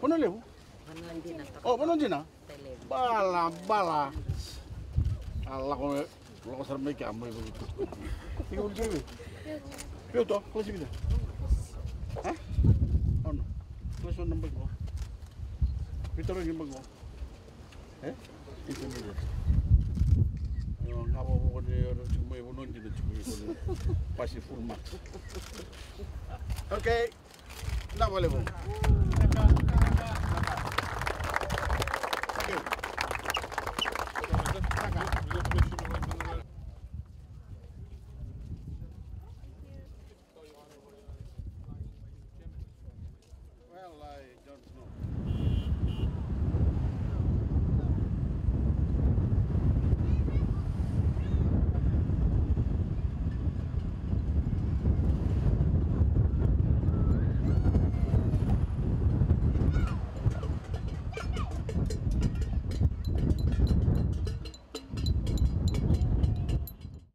Ano levo? Oh, Banondina. Bala. Allah ko lo sar may kamo ibu. Tinggal di sini. Piu to, kelas kita. Hah? Oh no. Kelas number ko. Pito rin yung bago. Itu ni. Ngapa ko ni cuma ibu Banondina cuma ibu. Pasti full mark. Okay. Na boleh bu.